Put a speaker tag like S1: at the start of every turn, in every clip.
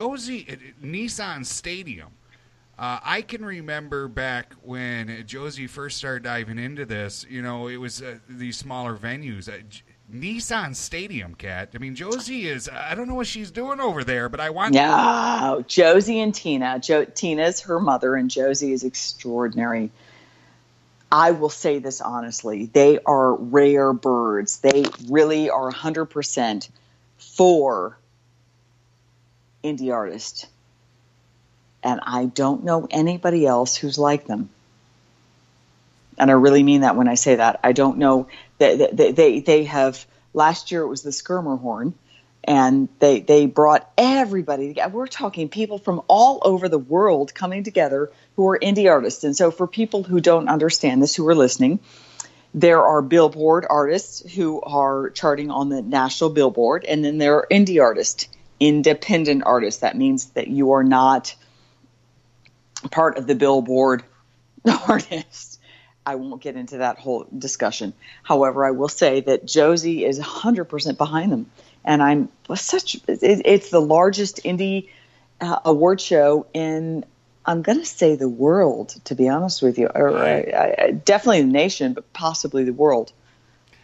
S1: Josie at Nissan Stadium. I can remember back when Josie first started diving into this. It was these smaller venues. Nissan Stadium, Kat. I mean, Josie is. I don't know what she's doing over there, but I want.
S2: Yeah, Josie and Tina. Tina's her mother, and Josie is extraordinary. I will say this honestly. They are rare birds. They really are 100% for indie artists. And I don't know anybody else who's like them. And I really mean that when I say that. I don't know. They have, last year it was the Skirmerhorn, and they brought everybody together. We're talking people from all over the world coming together who are indie artists. And so for people who don't understand this, who are listening, there are Billboard artists who are charting on the national Billboard, and then there are indie artists, independent artists. That means that you are not part of the Billboard artists. I won't get into that whole discussion. However, I will say that Josie is 100% behind them. And it's the largest indie award show in, I'm going to say the world, to be honest with you. Or definitely the nation, but possibly the world.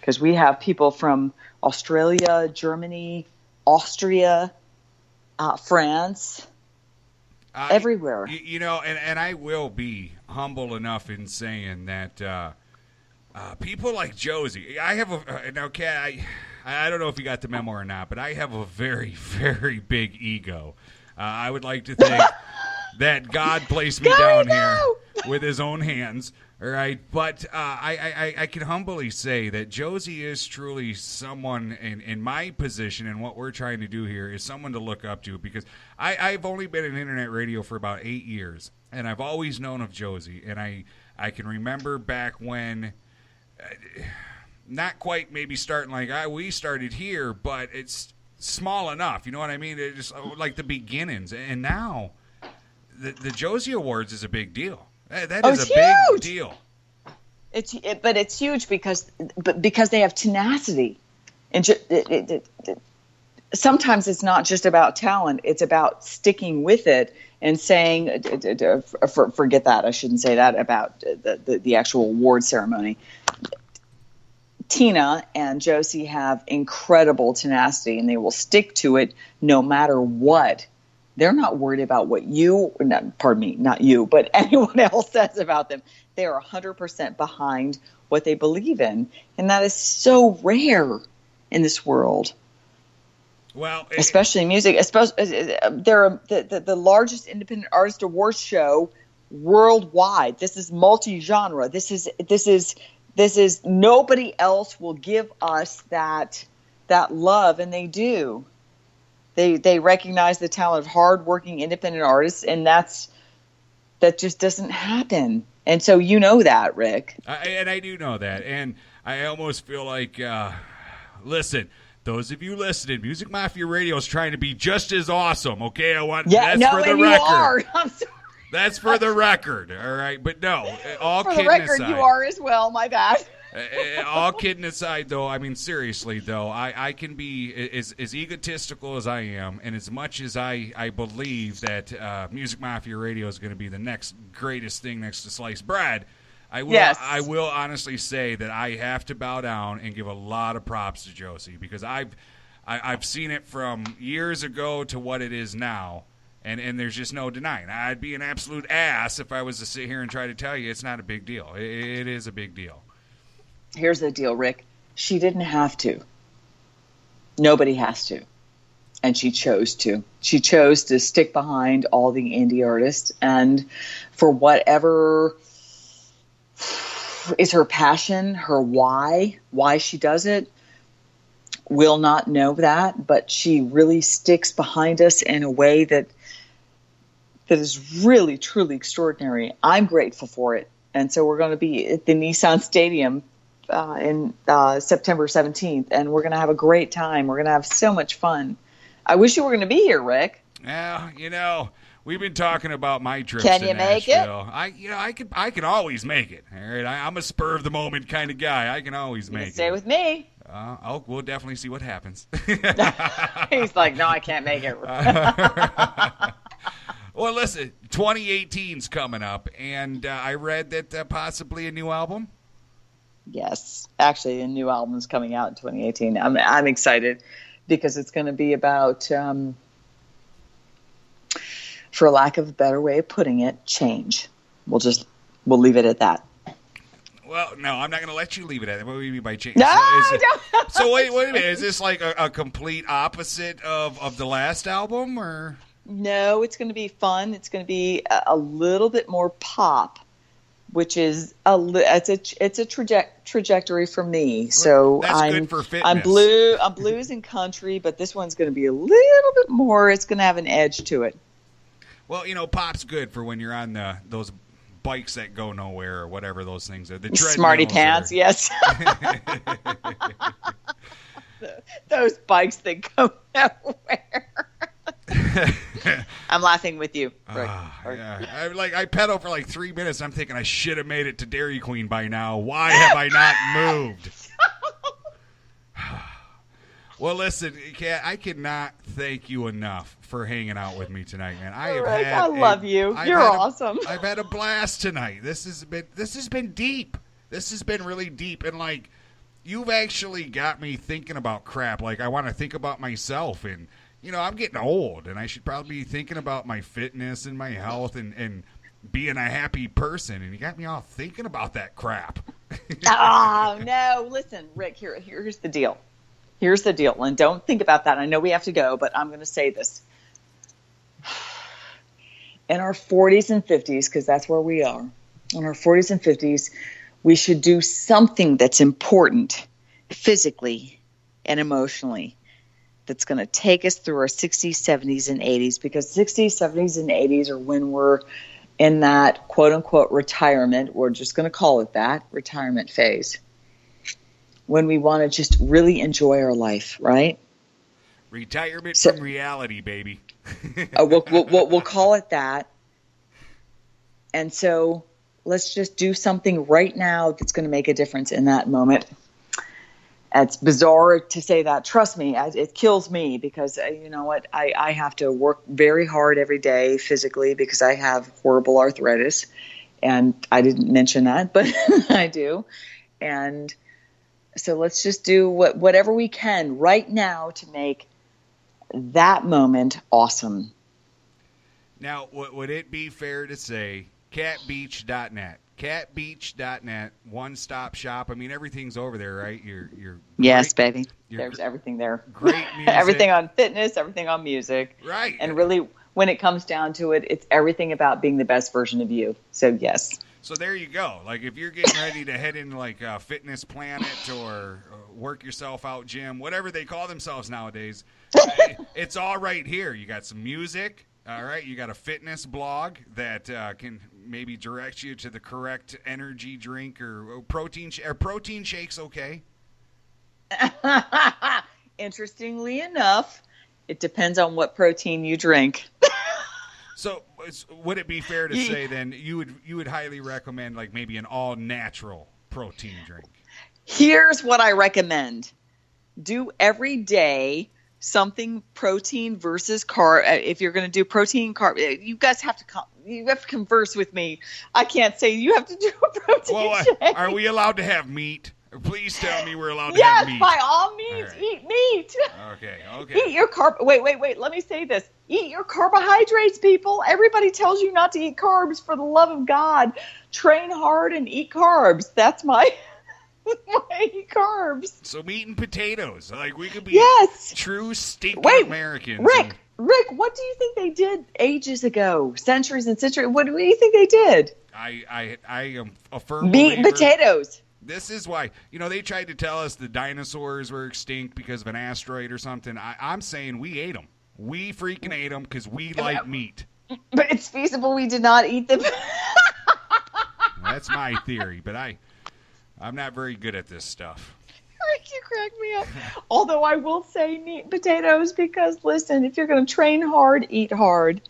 S2: Because we have people from Australia, Germany, Austria, France, everywhere.
S1: And I will be humble enough in saying that people like Josie, I have now, Kat, I don't know if you got the memo or not, but I have a very, very big ego. I would like to think that God placed me down here with his own hands. All right, but I can humbly say that Josie is truly someone in my position, and what we're trying to do here is someone to look up to, because I've only been in internet radio for about 8 years, and I've always known of Josie, and I can remember back when, not quite maybe starting like we started here, but it's small enough, you know what I mean? It's just like the beginnings, and now the Josie Awards is a big deal. That is a big deal.
S2: But it's huge because they have tenacity, and sometimes it's not just about talent; it's about sticking with it and saying, "Forget that." I shouldn't say that about the actual award ceremony. Tina and Josie have incredible tenacity, and they will stick to it no matter what. They're not worried about what not you, but anyone else says about them. They are 100% behind what they believe in. And that is so rare in this world.
S1: Well,
S2: especially in music. They're the largest independent artist awards show worldwide. This is multi-genre. This is nobody else will give us that love, and they do. They recognize the talent of hardworking independent artists, and that just doesn't happen. And so you know that, Rick.
S1: And I do know that. And I almost feel like, listen, those of you listening, Music Mafia Radio is trying to be just as awesome, okay? For the record.
S2: You are. I'm sorry.
S1: That's for the record, all right? But no, all
S2: for
S1: kidding
S2: the record,
S1: aside,
S2: you are as well. My bad.
S1: All kidding aside, though, I mean, seriously, though, I can be as egotistical as I am, and as much as I believe that Music Mafia Radio is going to be the next greatest thing next to sliced bread, I will honestly say that I have to bow down and give a lot of props to Josie, because I've seen it from years ago to what it is now. And there's just no denying. I'd be an absolute ass if I was to sit here and try to tell you it's not a big deal. It is a big deal.
S2: Here's the deal, Rick. She didn't have to. Nobody has to. And she chose to. She chose to stick behind all the indie artists. And for whatever is her passion, her why she does it, we'll not know that. But she really sticks behind us in a way that is really, truly extraordinary. I'm grateful for it. And so we're going to be at the Nissan Stadium in September 17th, and we're going to have a great time. We're going to have so much fun. I wish you were going to be here, Rick.
S1: Well, we've been talking about my trips
S2: to
S1: Nashville.
S2: Make it?
S1: I can always make it. All right, I'm a spur of the moment kind of guy. I can always make it.
S2: Stay with me.
S1: We'll definitely see what happens.
S2: He's like, no, I can't make it.
S1: Well, listen, 2018's coming up, and I read that possibly a new album.
S2: Yes, actually, a new album's coming out in 2018. I'm excited because it's going to be about, for lack of a better way of putting it, change. We'll leave it at that.
S1: Well, no, I'm not going to let you leave it at that. What do you mean by change?
S2: No,
S1: So wait a minute. Is this like a complete opposite of the last album, or?
S2: No, it's going to be fun. It's going to be a little bit more pop, which is it's a trajectory for me. So
S1: that's good for fitness.
S2: I'm blues and country, but this one's going to be a little bit more. It's going to have an edge to it.
S1: Well, pop's good for when you're on those bikes that go nowhere or whatever those things are. The
S2: Smarty pants, yes. Those bikes that go nowhere. I'm laughing with you.
S1: Yeah. I pedal for like 3 minutes. I'm thinking I should have made it to Dairy Queen by now. Why have I not moved? Well, listen, Kat, I cannot thank you enough for hanging out with me tonight, man.
S2: I love you. You're awesome.
S1: I've had a blast tonight. This has been deep. This has been really deep, and like you've actually got me thinking about crap. Like I want to think about myself, and I'm getting old, and I should probably be thinking about my fitness and my health and being a happy person. And you got me all thinking about that crap.
S2: Oh no! Listen, Rick. Here's the deal. Here's the deal, and don't think about that. I know we have to go, but I'm going to say this. In our 40s and 50s, because that's where we are, in our 40s and 50s, we should do something that's important physically and emotionally that's going to take us through our 60s, 70s, and 80s, because 60s, 70s, and 80s are when we're in that quote-unquote retirement, we're just going to call it that, retirement phase, when we want to just really enjoy our life, right?
S1: Retirement from reality, baby.
S2: We'll call it that. And so let's just do something right now that's going to make a difference in that moment. It's bizarre to say that. Trust me, it kills me because, you know what, I have to work very hard every day physically because I have horrible arthritis. And I didn't mention that, but I do. And so let's just do whatever we can right now to make that moment awesome.
S1: Now, would it be fair to say catbeach.net? Catbeach.net, one-stop shop. I mean, everything's over there, right? You're
S2: yes, baby. There's everything there.
S1: Great music.
S2: Everything on fitness, everything on music.
S1: Right.
S2: And really, when it comes down to it, it's everything about being the best version of you. So, yes.
S1: So there you go. Like if you're getting ready to head into like Fitness Planet or Work Yourself Out Gym, whatever they call themselves nowadays, it's all right here. You got some music, all right? You got a fitness blog that can maybe direct you to the correct energy drink or protein protein shakes, okay?
S2: Interestingly enough, it depends on what protein you drink.
S1: So would it be fair to say then you would highly recommend like maybe an all-natural protein drink?
S2: Here's what I recommend. Do every day something protein versus carb. If you're going to do protein, carb, you guys have to converse with me. I can't say you have to do a protein shake.
S1: Are we allowed to have meat? Please tell me we're allowed to have meat.
S2: Yes, by all means, eat meat.
S1: Okay.
S2: Eat your Wait. Let me say this. Eat your carbohydrates, people. Everybody tells you not to eat carbs. For the love of God, train hard and eat carbs. That's my eat carbs.
S1: So meat and potatoes. Like we could be true stinking Americans.
S2: Rick, what do you think they did ages ago? Centuries and centuries. What do you think they did?
S1: I am a firm
S2: meat and potatoes.
S1: This is why, they tried to tell us the dinosaurs were extinct because of an asteroid or something. I'm saying we ate them. We freaking ate them because we like meat.
S2: But it's feasible we did not eat them.
S1: That's my theory, but I'm not very good at this stuff.
S2: Rick, you crack me up. Although I will say meat and potatoes because, listen, if you're going to train hard, eat hard.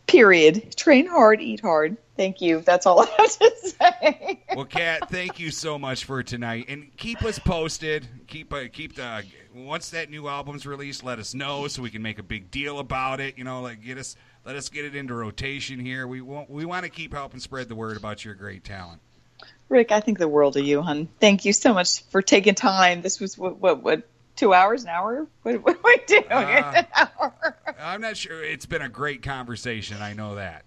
S2: Period. Train hard, eat hard. Thank you. That's all I have to say.
S1: Well, Kat, thank you so much for tonight, and keep us posted. Keep the once that new album's released, let us know so we can make a big deal about it. You know, like let us get it into rotation here. We want to keep helping spread the word about your great talent.
S2: Rick, I think the world of you, hon. Thank you so much for taking time. This was what 2 hours, an hour? What are we doing? An hour?
S1: I'm not sure. It's been a great conversation. I know that.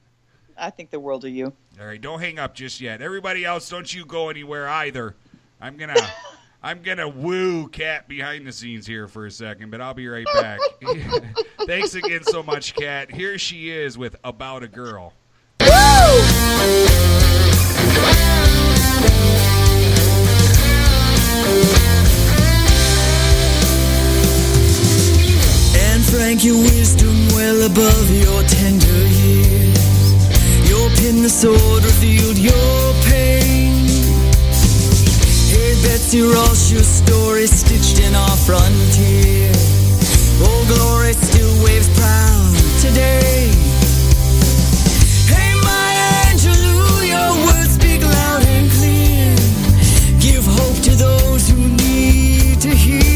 S2: I think the world of you.
S1: All right, don't hang up just yet. Everybody else, don't you go anywhere either. I'm gonna woo Kat behind the scenes here for a second, but I'll be right back. Thanks again so much, Kat. Here she is with About a Girl.
S3: And Frank, your wisdom well above your tender years. Your pin, the sword, revealed your pain. Hey, Betsy Ross, your story stitched in our frontier. Oh, glory still waves proud today. Hey, Maya Angelou, your words speak loud and clear. Give hope to those who need to hear.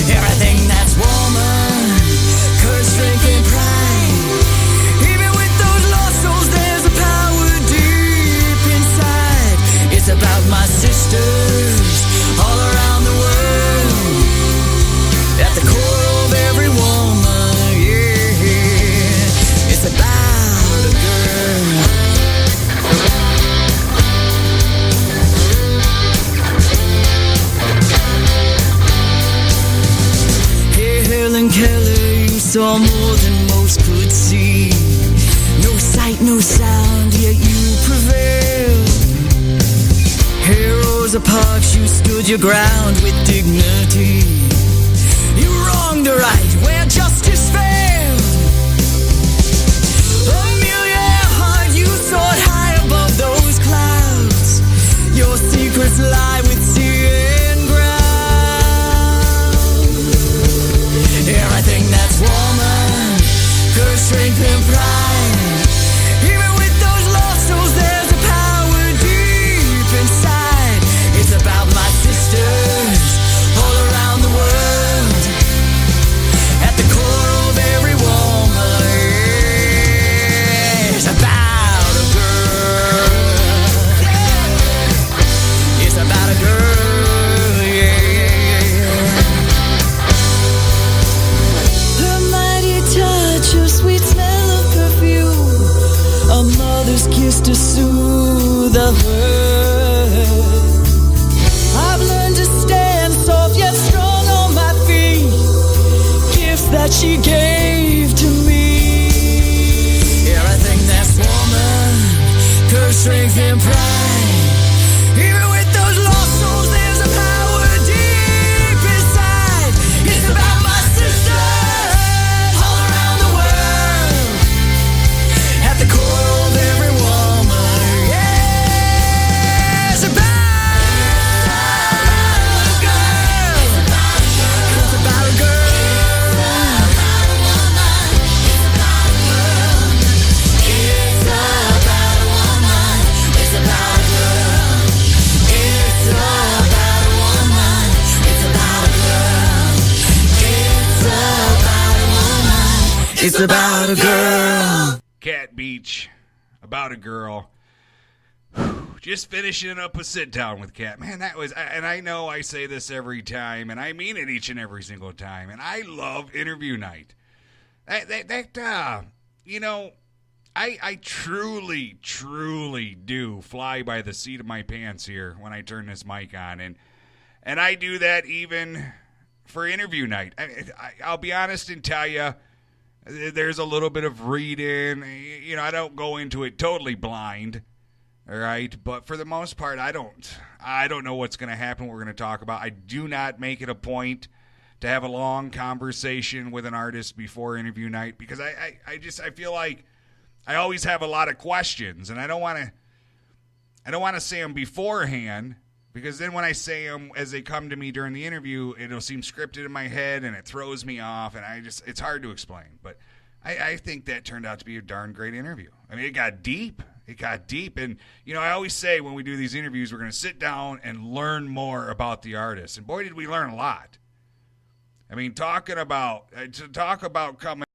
S3: Everything that's woman, courage, strength, and pride. Even with those lost souls, there's a power deep inside. It's about my sisters all around the world. At the core of every woman, yeah. It's about a girl. Hey, Helen Keller, you saw more than most could see. No sight, no sound, yet you prevailed. Hey, Rosa Parks, you stood your ground with dignity. You wronged the right where justice failed. Amelia Earhart, you soared high above those clouds. Your secrets lie with sea and ground. Everything that's woman, courage, strength, and pride. Even with those lost souls, there's a power deep inside. It's about my sisters all around the world. At the core of every woman, yeah. It's about a girl. It's about a girl, yeah. Her mighty touch, her sweet smell of perfume, a mother's kiss to soothe the hurt. I've learned to stand soft yet strong on my feet, gifts that she gave to me. Everything that's woman, courage, strength, and pride. Even with those lost souls, there's a power deep inside. It's about my sisters all around the world. At the core of every woman, yeah. It's about a girl. It's about a girl. It's about a woman. It's about a girl. It's about a woman. It's about a girl. It's about a woman. It's about a girl.
S1: Cat Beach, About a Girl. Whew, just finishing up a sit down with Kat. Man, that was, and I know I say this every time, and I mean it each and every single time, and I love interview night. You know, I truly, truly do fly by the seat of my pants here when I turn this mic on, and I do that even for interview night. I'll be honest and tell you, there's a little bit of reading. You know, I don't go into it totally blind, all right? But for the most part, I don't know what's going to happen, what we're going to talk about. I do not make it a point to have a long conversation with an artist before interview night because I feel like I always have a lot of questions, and I don't want to say them beforehand because then when I say them as they come to me during the interview, it'll seem scripted in my head and it throws me off, and it's hard to explain. But I think that turned out to be a darn great interview. I mean, it got deep. It got deep. And, I always say when we do these interviews, we're going to sit down and learn more about the artist. And boy, did we learn a lot. I mean, to talk about coming